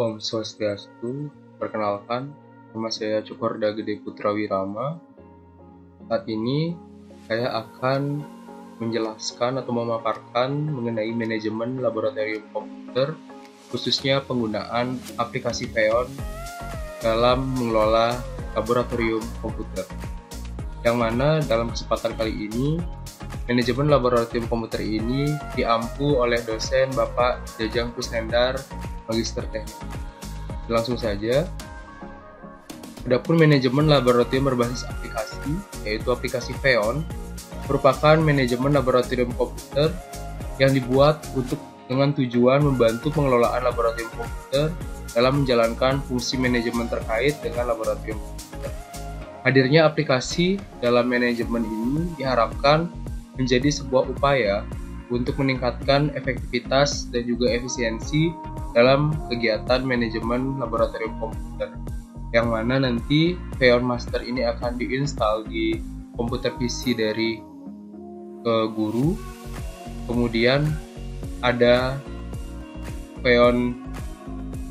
Om Swastiastu, perkenalkan, nama saya Cukorda Gede Putra Wirama. Saat ini saya akan menjelaskan atau memaparkan mengenai manajemen laboratorium komputer, khususnya penggunaan aplikasi Pheon dalam mengelola laboratorium komputer. Yang mana dalam kesempatan kali ini, manajemen laboratorium komputer ini diampu oleh dosen Bapak Jajang Kusnendar, Magister Teknik. Langsung saja. Adapun manajemen laboratorium berbasis aplikasi, yaitu aplikasi Pheon, merupakan manajemen laboratorium komputer yang dibuat dengan tujuan membantu pengelolaan laboratorium komputer dalam menjalankan fungsi manajemen terkait dengan laboratorium komputer. Hadirnya aplikasi dalam manajemen ini diharapkan menjadi sebuah upaya untuk meningkatkan efektivitas dan juga efisiensi dalam kegiatan manajemen laboratorium komputer, yang mana nanti Pheon Master ini akan diinstal di komputer PC dari guru. Kemudian ada Pheon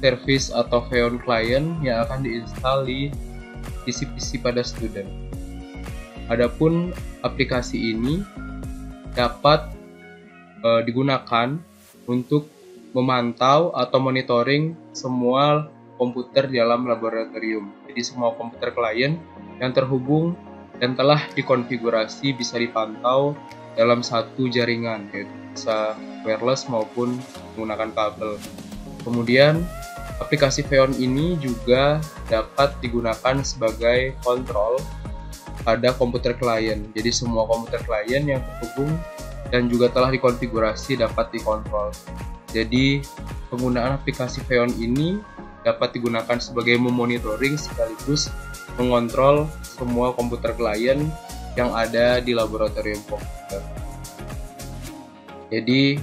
Service atau Pheon Client yang akan diinstal di PC-PC pada student. Adapun aplikasi ini dapat digunakan untuk memantau atau monitoring semua komputer dalam laboratorium. Jadi semua komputer klien yang terhubung dan telah dikonfigurasi bisa dipantau dalam satu jaringan, yaitu bisa wireless maupun menggunakan kabel. Kemudian aplikasi Pheon ini juga dapat digunakan sebagai kontrol pada komputer klien. Jadi semua komputer klien yang terhubung dan juga telah dikonfigurasi dapat dikontrol. Jadi penggunaan aplikasi Pheon ini dapat digunakan sebagai memonitoring sekaligus mengontrol semua komputer klien yang ada di laboratorium komputer. Jadi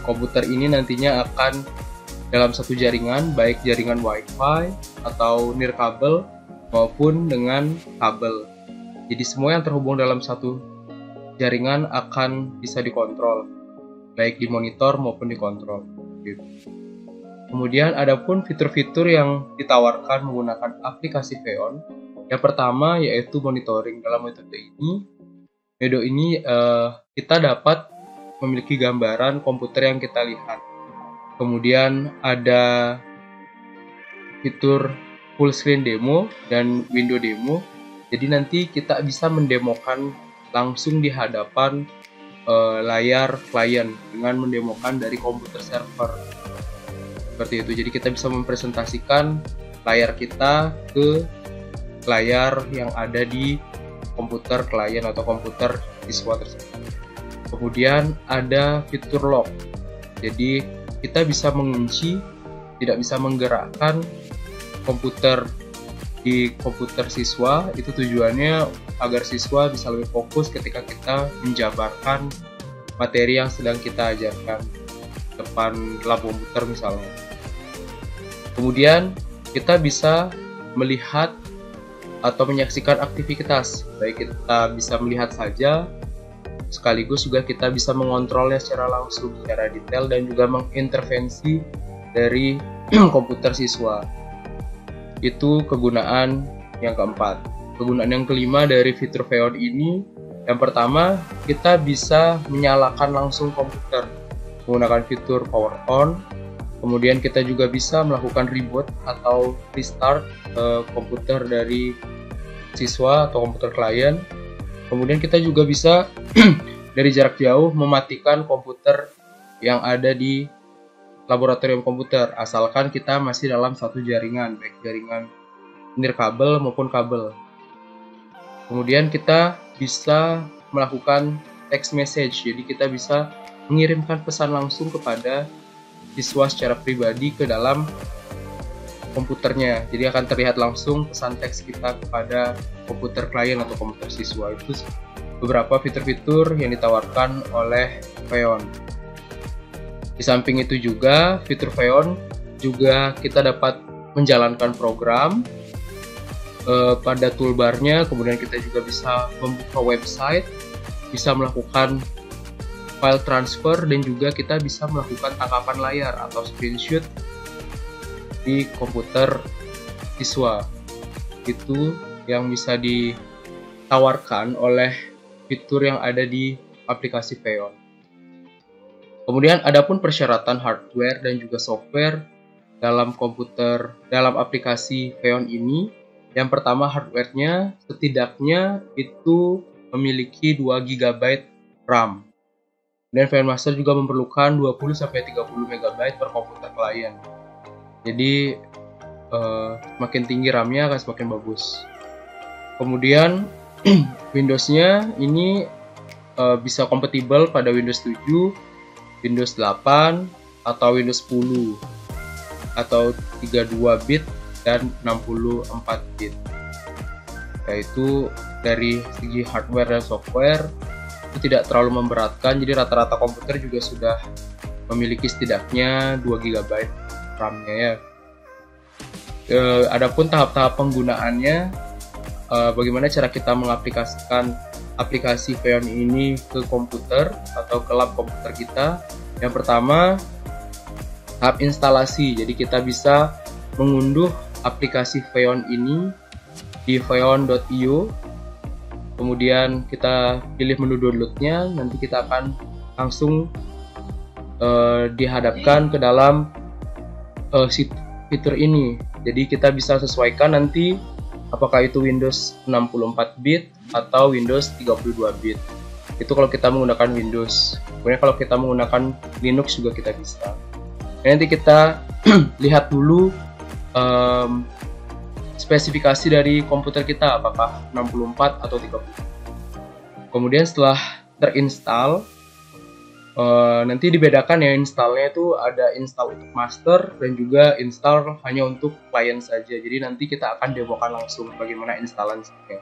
komputer ini nantinya akan dalam satu jaringan, baik jaringan Wi-Fi atau nirkabel maupun dengan kabel. Jadi semua yang terhubung dalam satu jaringan akan bisa dikontrol, baik dimonitor maupun dikontrol. Gitu. Kemudian ada pun fitur-fitur yang ditawarkan menggunakan aplikasi Pheon. Yang pertama yaitu monitoring. Dalam metode ini kita dapat memiliki gambaran komputer yang kita lihat. Kemudian ada fitur full screen demo dan window demo. Jadi nanti kita bisa mendemokan langsung di hadapan layar klien dengan mendemokan dari komputer server. Seperti itu. Jadi kita bisa mempresentasikan layar kita ke layar yang ada di komputer klien atau komputer siswa tersebut. Kemudian ada fitur lock. Jadi kita bisa mengunci, tidak bisa menggerakkan komputer di komputer siswa. Itu tujuannya agar siswa bisa lebih fokus ketika kita menjabarkan materi yang sedang kita ajarkan depan lab komputer misalnya. Kemudian kita bisa melihat atau menyaksikan aktivitas, baik kita bisa melihat saja, sekaligus juga kita bisa mengontrolnya secara langsung, secara detail, dan juga mengintervensi dari komputer siswa. Itu kegunaan yang keempat. Kegunaan yang kelima dari fitur Pheon ini, yang pertama, kita bisa menyalakan langsung komputer menggunakan fitur power on. Kemudian kita juga bisa melakukan reboot atau restart komputer dari siswa atau komputer klien. Kemudian kita juga bisa dari jarak jauh mematikan komputer yang ada di laboratorium komputer, asalkan kita masih dalam satu jaringan, baik jaringan nirkabel maupun kabel. Kemudian kita bisa melakukan text message, jadi kita bisa mengirimkan pesan langsung kepada siswa secara pribadi ke dalam komputernya. Jadi akan terlihat langsung pesan teks kita kepada komputer klien atau komputer siswa. Itu beberapa fitur-fitur yang ditawarkan oleh Pheon. Di samping itu juga, fitur Pheon juga kita dapat menjalankan program pada toolbarnya. Kemudian kita juga bisa membuka website, bisa melakukan file transfer, dan juga kita bisa melakukan tangkapan layar atau screenshot di komputer siswa. Itu yang bisa ditawarkan oleh fitur yang ada di aplikasi Phaeon. Kemudian adapun persyaratan hardware dan juga software dalam aplikasi Phaeon ini. Yang pertama, hardware-nya setidaknya itu memiliki 2 GB RAM. Dan Phaeon Master juga memerlukan 20-30 MB per komputer klien. Jadi semakin tinggi RAM-nya akan semakin bagus. Kemudian Windows-nya ini bisa kompatibel pada Windows 7, Windows 8, atau Windows 10, atau 32 bit dan 64 bit. Yaitu dari segi hardware dan software itu tidak terlalu memberatkan, jadi rata-rata komputer juga sudah memiliki setidaknya 2 GB RAM-nya ya. Adapun tahap-tahap penggunaannya, bagaimana cara kita mengaplikasikan aplikasi Phaeon ini ke komputer atau ke lab komputer kita. Yang pertama, tahap instalasi. Jadi kita bisa mengunduh aplikasi Phaeon ini di phaeon.io. Kemudian kita pilih menu downloadnya, nanti kita akan langsung dihadapkan ke dalam fitur ini. Jadi kita bisa sesuaikan nanti apakah itu Windows 64 bit atau Windows 32 bit. Itu kalau kita menggunakan Windows. Kemudian kalau kita menggunakan Linux juga kita bisa. Nanti kita lihat dulu spesifikasi dari komputer kita, apakah 64 atau 30. Kemudian setelah terinstall, nanti dibedakan ya, installnya itu ada install untuk master dan juga install hanya untuk klien saja. Jadi nanti kita akan demokan langsung bagaimana instalasinya.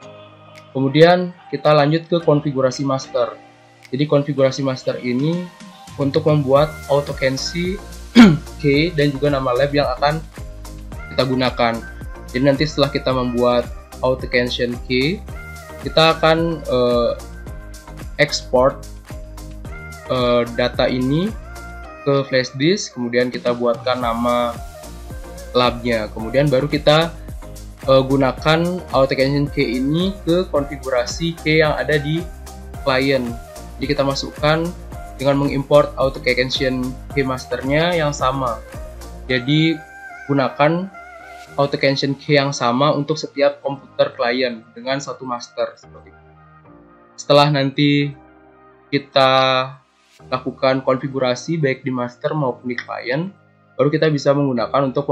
Kemudian kita lanjut ke konfigurasi master. Jadi konfigurasi master ini untuk membuat AutoCANSI key dan juga nama lab yang akan kita gunakan. Jadi nanti setelah kita membuat AutoCANSI key, kita akan export data ini ke flash disk, kemudian kita buatkan nama labnya, kemudian baru kita gunakan AutoCANSI key ini ke konfigurasi key yang ada di klien. Jadi kita masukkan dengan mengimport AutoCANSI key masternya yang sama. Jadi gunakan AutoCANSI key yang sama untuk setiap komputer klien dengan satu master seperti itu. Setelah nanti kita lakukan konfigurasi baik di master maupun di klien, baru kita bisa menggunakan untuk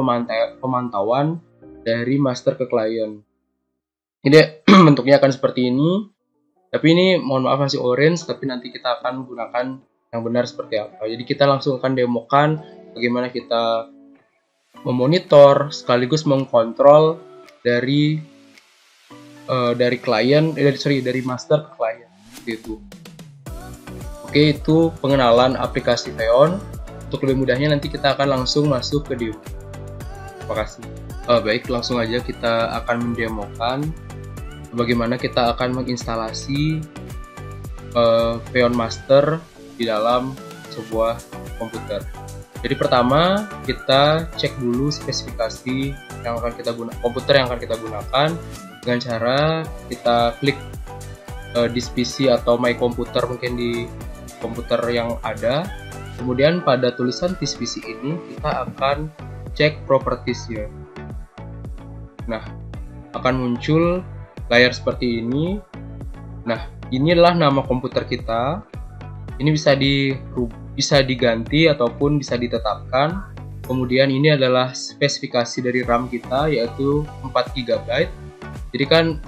pemantauan dari master ke klien. Ini bentuknya akan seperti ini, tapi ini mohon maaf masih orange, tapi nanti kita akan menggunakan yang benar seperti apa. Jadi kita langsung akan demokan bagaimana kita memonitor sekaligus mengkontrol dari dari master ke klien gitu. Oke, itu pengenalan aplikasi Phaeon. Untuk lebih mudahnya nanti kita akan langsung masuk ke demo. Terima kasih. Baik, langsung aja kita akan mendemokan bagaimana kita akan menginstalasi Phaeon Master di dalam sebuah komputer. Jadi pertama kita cek dulu spesifikasi yang akan kita komputer yang akan kita gunakan dengan cara kita klik this PC atau my computer mungkin di komputer yang ada. Kemudian pada tulisan this PC ini kita akan cek propertiesnya. Nah, akan muncul layar seperti ini. Nah, ini adalah nama komputer kita. Ini bisa diganti ataupun bisa ditetapkan. Kemudian ini adalah spesifikasi dari RAM kita, yaitu 4 GB. Jadi kan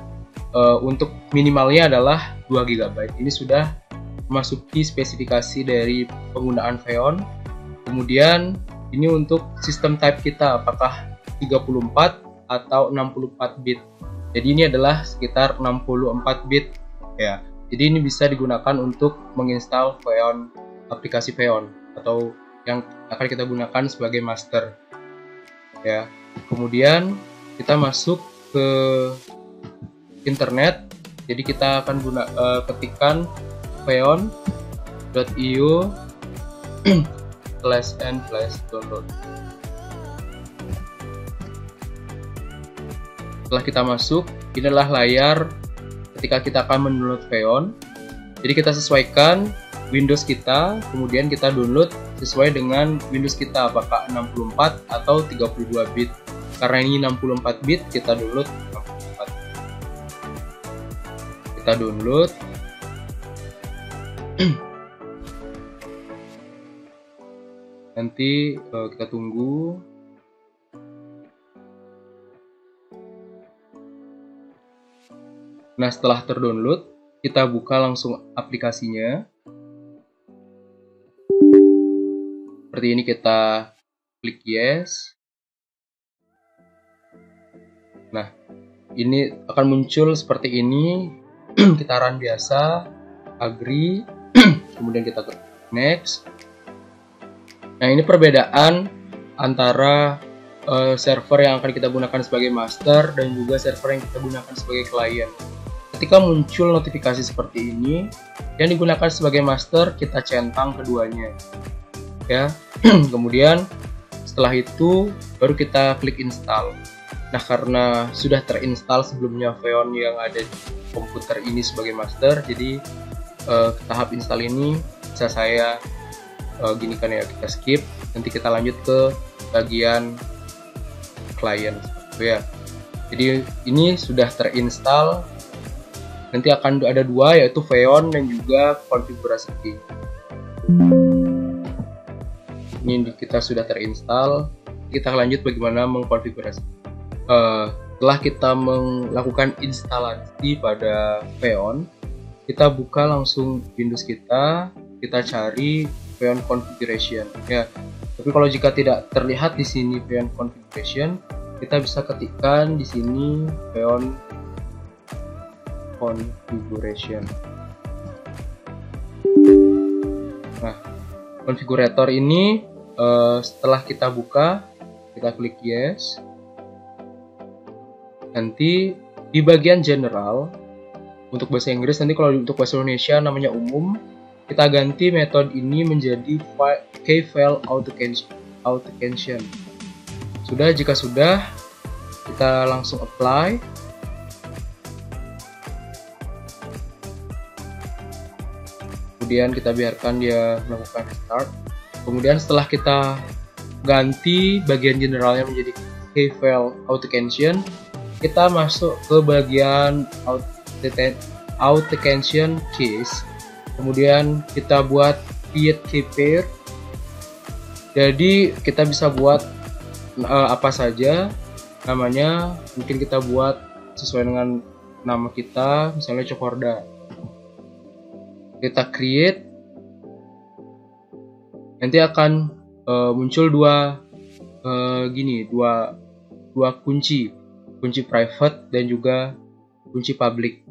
untuk minimalnya adalah 2 GB. Ini sudah memasuki spesifikasi dari penggunaan Phaeon. Kemudian ini untuk sistem type kita, apakah 34 atau 64 bit. Jadi ini adalah sekitar 64 bit ya. Jadi ini bisa digunakan untuk menginstal Phaeon, aplikasi Phaeon atau yang akan kita gunakan sebagai master ya. Kemudian kita masuk ke internet. Jadi kita akan ketikkan phaeon.io/n/download. Setelah kita masuk, inilah layar ketika kita akan mendownload Xeon. Jadi kita sesuaikan Windows kita, kemudian kita download sesuai dengan Windows kita, apakah 64 atau 32 bit. Karena ini 64 bit, kita download 64. Kita download. Nanti kita tunggu. Nah, setelah terdownload, kita buka langsung aplikasinya. Seperti ini, kita klik yes. Nah, ini akan muncul seperti ini. Kita run biasa, agree, kemudian kita klik next. Nah, ini perbedaan antara server yang akan kita gunakan sebagai master dan juga server yang kita gunakan sebagai klien. Ketika muncul notifikasi seperti ini, yang digunakan sebagai master kita centang keduanya, ya. Kemudian setelah itu baru kita klik install. Nah, karena sudah terinstall sebelumnya Xeon yang ada di komputer ini sebagai master, jadi tahap install ini bisa saya gini kan ya, kita skip. Nanti kita lanjut ke bagian klien seperti ya. Jadi ini sudah terinstall. Nanti akan ada dua, yaitu Xeon dan juga konfigurasi key. Ini kita sudah terinstall. Kita lanjut bagaimana mengkonfigurasi. Setelah kita melakukan instalasi pada Xeon, kita buka langsung Windows kita cari Xeon configuration ya. Tapi kalau jika tidak terlihat di sini Xeon configuration, kita bisa ketikkan di sini Xeon configuration. Nah, konfigurator ini setelah kita buka, kita klik yes. Nanti di bagian general untuk bahasa Inggris, nanti kalau untuk bahasa Indonesia namanya umum, kita ganti metode ini menjadi Key-File Authentication. Sudah, jika sudah, kita langsung apply. Kemudian kita biarkan dia melakukan restart. Kemudian setelah kita ganti bagian generalnya menjadi Key-File Authentication, kita masuk ke bagian Authentication Keys. Kemudian kita buat create key pair. Jadi kita bisa buat apa saja namanya. Mungkin kita buat sesuai dengan nama kita, misalnya Cokorda. Kita create. Nanti akan muncul dua kunci private dan juga kunci public.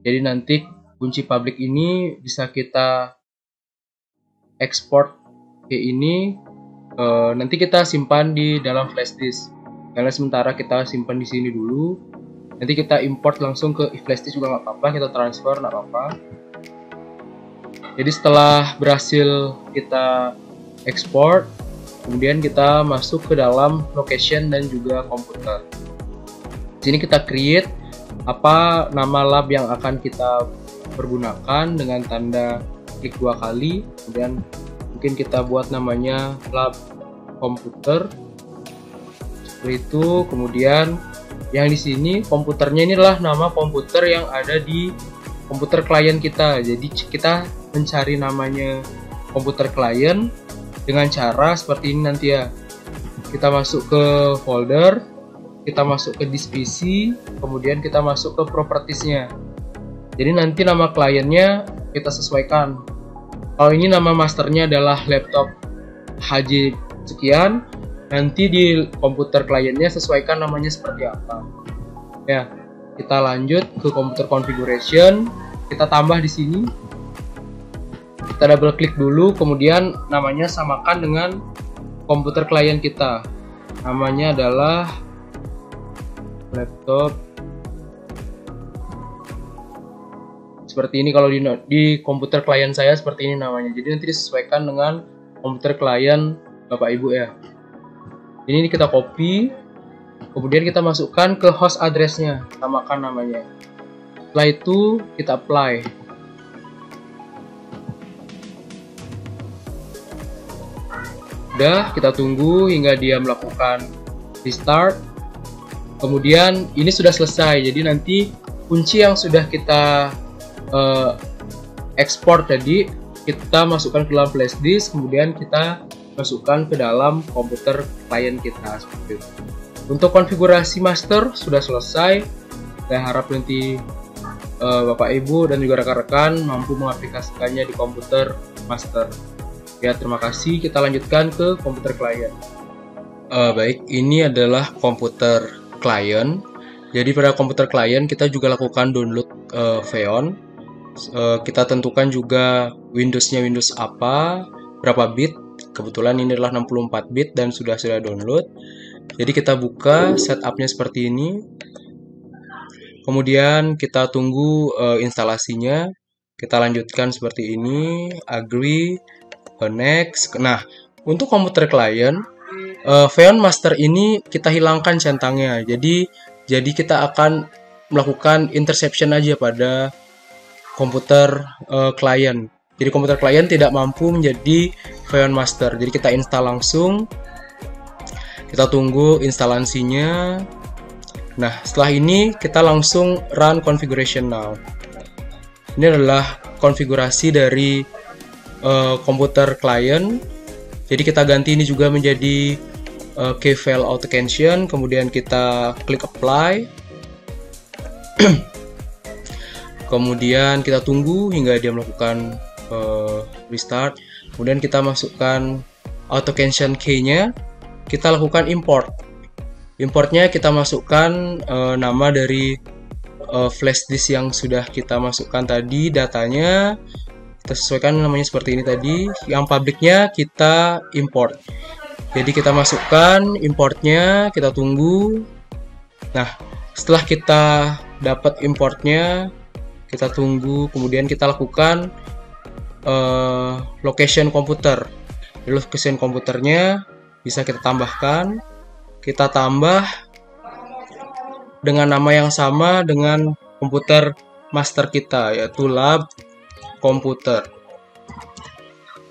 Jadi nanti kunci public ini bisa kita ekspor ke ini, nanti kita simpan di dalam flash disk. Karena sementara kita simpan di sini dulu, nanti kita import langsung ke flash disk juga nggak apa-apa, kita transfer nggak apa-apa. Jadi setelah berhasil kita ekspor, kemudian kita masuk ke dalam location dan juga komputer. Di sini kita create apa nama lab yang akan kita pergunakan dengan tanda klik 2 kali. Kemudian mungkin kita buat namanya lab komputer seperti itu. Kemudian yang di sini komputernya inilah nama komputer yang ada di komputer klien kita. Jadi kita mencari namanya komputer klien dengan cara seperti ini nanti ya. Kita masuk ke folder, kita masuk ke disk PC, kemudian kita masuk ke propertiesnya. Jadi nanti nama kliennya kita sesuaikan. Kalau ini nama masternya adalah laptop HJ sekian, nanti di komputer kliennya sesuaikan namanya seperti apa. Ya, kita lanjut ke komputer configuration, kita tambah di sini. Kita double klik dulu, kemudian namanya samakan dengan komputer klien kita. Namanya adalah laptop. Seperti ini kalau di komputer klien saya seperti ini namanya. Jadi nanti disesuaikan dengan komputer klien Bapak Ibu ya. Ini kita copy, Kemudian kita masukkan ke host address-nya, samakan namanya. Setelah itu kita apply. Udah, kita tunggu hingga dia melakukan restart. Kemudian ini sudah selesai. Jadi nanti kunci yang sudah kita ekspor tadi kita masukkan ke dalam flash disk, kemudian kita masukkan ke dalam komputer klien kita seperti itu. Untuk konfigurasi master sudah selesai. Saya harap nanti Bapak Ibu dan juga rekan-rekan mampu mengaplikasikannya di komputer master. Ya, terima kasih. Kita lanjutkan ke komputer klien. Baik, ini adalah komputer klien. Jadi pada komputer klien kita juga lakukan download Xeon. Kita tentukan juga Windows-nya Windows apa, berapa bit. Kebetulan ini adalah 64 bit dan sudah download. Jadi kita buka setupnya seperti ini. Kemudian kita tunggu instalasinya. Kita lanjutkan seperti ini, agree, next. Nah, untuk komputer klien, Xeon Master ini kita hilangkan centangnya. Jadi kita akan melakukan interception aja pada komputer klien. Jadi komputer klien tidak mampu menjadi Xeon Master. Jadi kita install langsung. Kita tunggu instalasinya. Nah, setelah ini kita langsung run configuration now. Ini adalah konfigurasi dari komputer klien. Jadi kita ganti ini juga menjadi key file authentication. Kemudian kita klik apply. Kemudian kita tunggu hingga dia melakukan restart. Kemudian kita masukkan authentication key-nya. Kita lakukan import. Importnya kita masukkan nama dari flash disk yang sudah kita masukkan tadi, datanya kita sesuaikan namanya seperti ini tadi. Yang publiknya kita import. Jadi kita masukkan importnya, kita tunggu. Nah, setelah kita dapat importnya, kita tunggu. Kemudian kita lakukan location komputer. Di location komputernya bisa kita tambahkan. Kita tambah dengan nama yang sama dengan komputer master kita, yaitu lab komputer.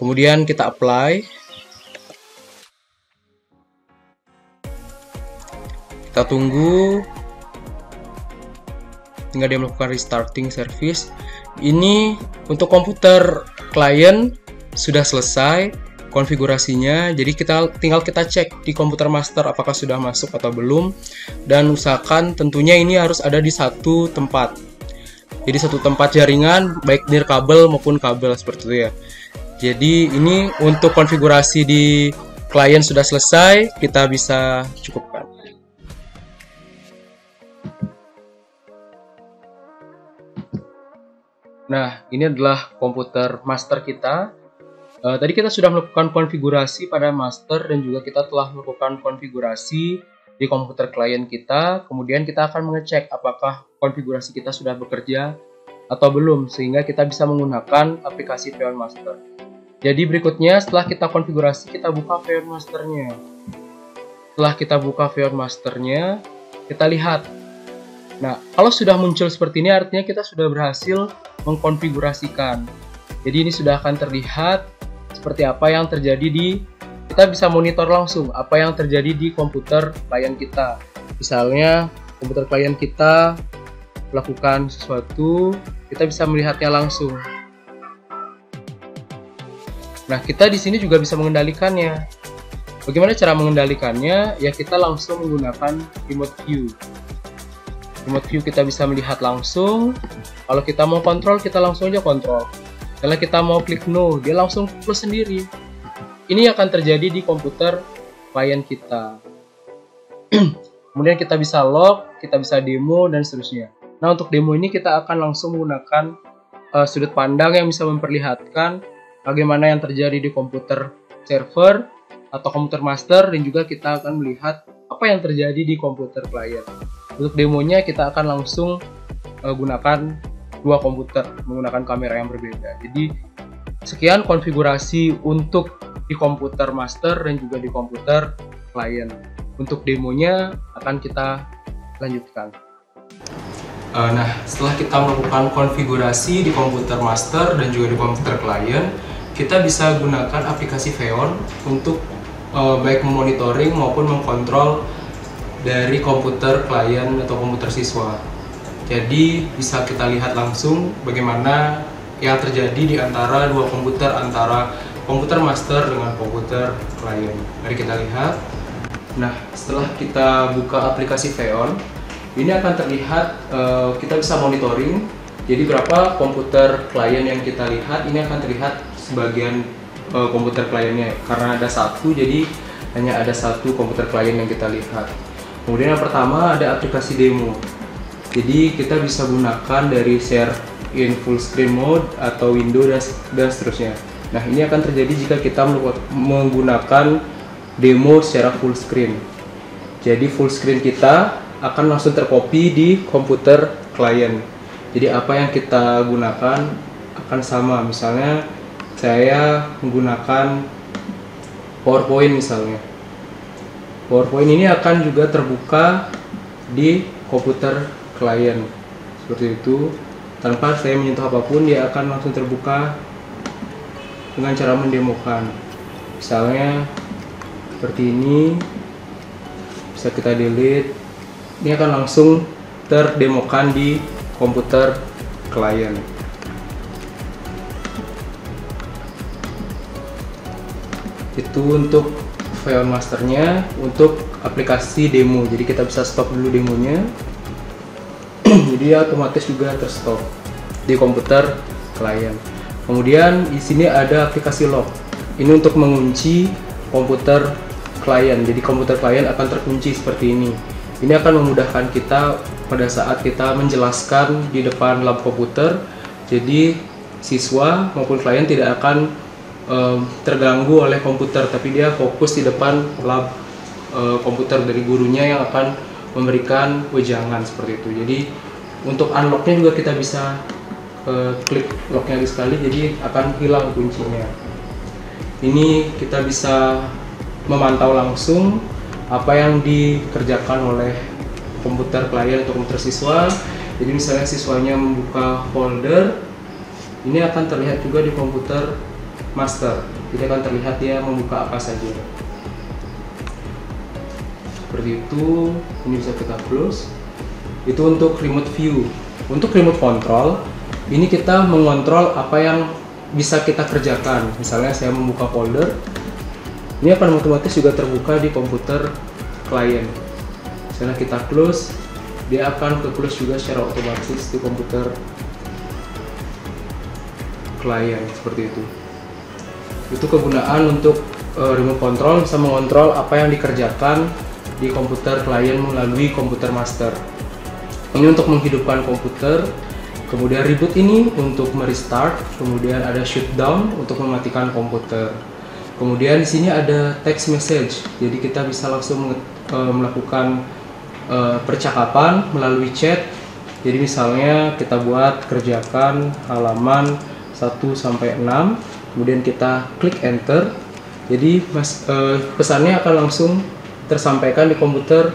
Kemudian kita apply. Kita tunggu hingga dia melakukan restarting service. Ini untuk komputer klien sudah selesai konfigurasinya. Jadi tinggal kita cek di komputer master apakah sudah masuk atau belum, dan usahakan tentunya ini harus ada di satu tempat. Jadi satu tempat jaringan baik nirkabel maupun kabel seperti itu ya. Jadi ini untuk konfigurasi di klien sudah selesai, kita bisa cukupkan. Nah, ini adalah komputer master kita. Tadi kita sudah melakukan konfigurasi pada master dan juga kita telah melakukan konfigurasi di komputer klien kita. Kemudian kita akan mengecek apakah konfigurasi kita sudah bekerja atau belum, sehingga kita bisa menggunakan aplikasi Xeon Master. Jadi berikutnya setelah kita konfigurasi, kita buka Xeon Masternya. Setelah kita buka Xeon Masternya, kita lihat. Nah, kalau sudah muncul seperti ini artinya kita sudah berhasil mengkonfigurasikan. Jadi ini sudah akan terlihat seperti apa yang terjadi kita bisa monitor langsung apa yang terjadi di komputer klien kita. Misalnya komputer klien kita melakukan sesuatu, kita bisa melihatnya langsung. Nah, kita di sini juga bisa mengendalikannya. Bagaimana cara mengendalikannya? Ya, kita langsung menggunakan remote view. Remote view kita bisa melihat langsung. Kalau kita mau kontrol, kita langsung aja kontrol. Kalau kita mau klik no, dia langsung plus sendiri. Ini akan terjadi di komputer klien kita. Kemudian kita bisa log, kita bisa demo, dan seterusnya. Nah, untuk demo ini kita akan langsung menggunakan sudut pandang yang bisa memperlihatkan bagaimana yang terjadi di komputer server atau komputer master, dan juga kita akan melihat apa yang terjadi di komputer klien. Untuk demonya kita akan langsung gunakan dua komputer menggunakan kamera yang berbeda. Jadi sekian konfigurasi untuk di komputer master dan juga di komputer klien. Untuk demonya akan kita lanjutkan. Nah, setelah kita melakukan konfigurasi di komputer master dan juga di komputer klien, kita bisa gunakan aplikasi Xeon untuk baik memonitoring maupun mengkontrol dari komputer klien atau komputer siswa. Jadi bisa kita lihat langsung bagaimana yang terjadi di antara dua komputer, antara komputer master dengan komputer klien. Mari kita lihat. Nah, setelah kita buka aplikasi Xeon, ini akan terlihat kita bisa monitoring. Jadi berapa komputer klien yang kita lihat, ini akan terlihat sebagian komputer kliennya. Karena ada satu, jadi hanya ada satu komputer klien yang kita lihat. Kemudian yang pertama ada aplikasi demo. Jadi kita bisa gunakan dari share in full screen mode atau window dan seterusnya. Nah, ini akan terjadi jika kita menggunakan demo secara full screen. Jadi full screen kita akan langsung tercopy di komputer klien. Jadi apa yang kita gunakan akan sama. Misalnya saya menggunakan PowerPoint misalnya. PowerPoint ini akan juga terbuka di komputer klien. Seperti itu. Tanpa saya menyentuh apapun, dia akan langsung terbuka dengan cara mendemokan. Misalnya seperti ini. Bisa kita delete. Ini akan langsung terdemokan di komputer klien. Itu untuk Xeon masternya. Untuk aplikasi demo, jadi kita bisa stop dulu demonya. Jadi otomatis juga terstop di komputer klien. Kemudian di sini ada aplikasi lock. Ini untuk mengunci komputer klien. Jadi komputer klien akan terkunci seperti ini. Ini akan memudahkan kita pada saat kita menjelaskan di depan lab komputer. Jadi siswa maupun klien tidak akan terganggu oleh komputer, tapi dia fokus di depan lab komputer dari gurunya yang akan memberikan wejangan seperti itu. Jadi untuk unlocknya juga kita bisa klik locknya sekali, jadi akan hilang kuncinya. Ini kita bisa memantau langsung apa yang dikerjakan oleh komputer klien atau komputer siswa. Jadi misalnya siswanya membuka folder, ini akan terlihat juga di komputer master. Jadi akan terlihat dia membuka apa saja. Seperti itu. Ini bisa kita close. Itu untuk remote view. Untuk remote control, ini kita mengontrol apa yang bisa kita kerjakan. Misalnya saya membuka folder, ini akan otomatis juga terbuka di komputer klien. Misalnya kita close, dia akan ke close juga secara otomatis di komputer klien. Seperti itu. Itu kegunaan untuk remote control, bisa mengontrol apa yang dikerjakan di komputer klien melalui komputer master. Ini untuk menghidupkan komputer. Kemudian reboot ini untuk merestart. Kemudian ada shutdown untuk mematikan komputer. Kemudian di sini ada text message. Jadi kita bisa langsung melakukan percakapan melalui chat. Jadi misalnya kita buat kerjakan halaman 1 sampai 6. Kemudian kita klik enter. Jadi pesannya akan langsung tersampaikan di komputer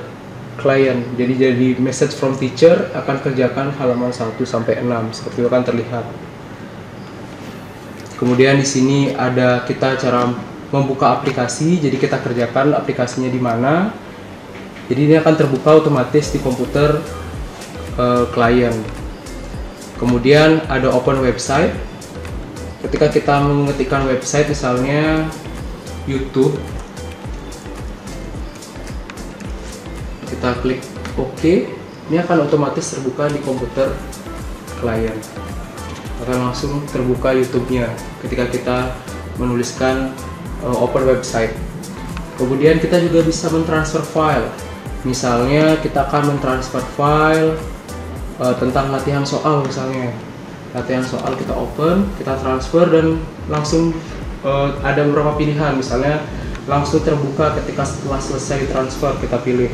klien. Jadi message from teacher, akan kerjakan halaman 1 sampai 6. Seperti itu akan terlihat. Kemudian di sini ada kita cara membuka aplikasi. Jadi kita kerjakan aplikasinya di mana. Jadi ini akan terbuka otomatis di komputer klien. Kemudian ada open website. Ketika kita mengetikkan website misalnya YouTube, kita klik OK, ini akan otomatis terbuka di komputer klien. Akan langsung terbuka YouTube-nya ketika kita menuliskan open website. Kemudian kita juga bisa mentransfer file. Misalnya kita akan mentransfer file tentang latihan soal misalnya. Latihan soal kita open, kita transfer dan langsung ada beberapa pilihan. Misalnya langsung terbuka ketika setelah selesai transfer, kita pilih.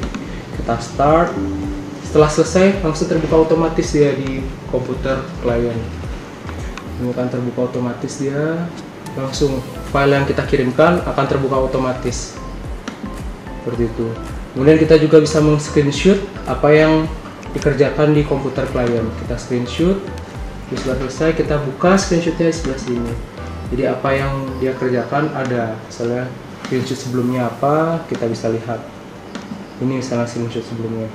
Kita start, setelah selesai langsung terbuka otomatis dia di komputer klien. Ini akan terbuka otomatis dia, langsung file yang kita kirimkan akan terbuka otomatis seperti itu. Kemudian kita juga bisa meng-screenshot apa yang dikerjakan di komputer klien. Kita screenshot, setelah selesai kita buka screenshotnya di sebelah sini. Jadi apa yang dia kerjakan ada, misalnya screenshot sebelumnya apa, kita bisa lihat. Ini misalnya screenshot sebelumnya.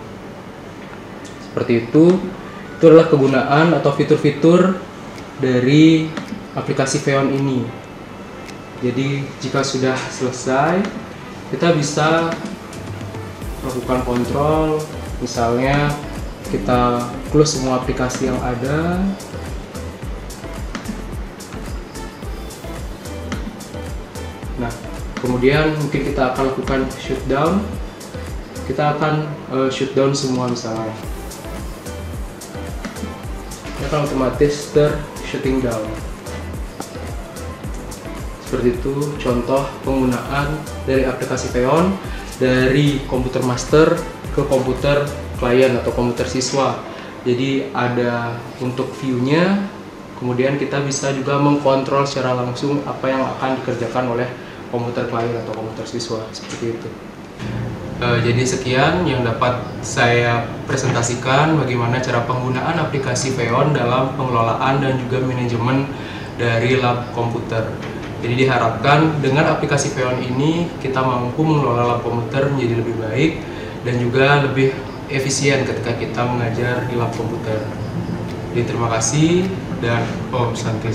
Seperti itu adalah kegunaan atau fitur-fitur dari aplikasi Feon ini. Jadi jika sudah selesai, kita bisa melakukan kontrol, misalnya kita close semua aplikasi yang ada. Nah, kemudian mungkin kita akan lakukan shutdown. Kita akan shutdown semua misalnya. Ini akan otomatis shutting down. Seperti itu contoh penggunaan dari aplikasi Feon dari komputer master ke komputer klien atau komputer siswa. Jadi ada untuk view-nya, kemudian kita bisa juga mengkontrol secara langsung apa yang akan dikerjakan oleh komputer klien atau komputer siswa, seperti itu. Jadi sekian yang dapat saya presentasikan bagaimana cara penggunaan aplikasi Feon dalam pengelolaan dan juga manajemen dari lab komputer. Jadi diharapkan dengan aplikasi Feon ini kita mampu mengelola lab komputer menjadi lebih baik dan juga lebih efisien ketika kita mengajar di lab komputer. Jadi terima kasih dan santai.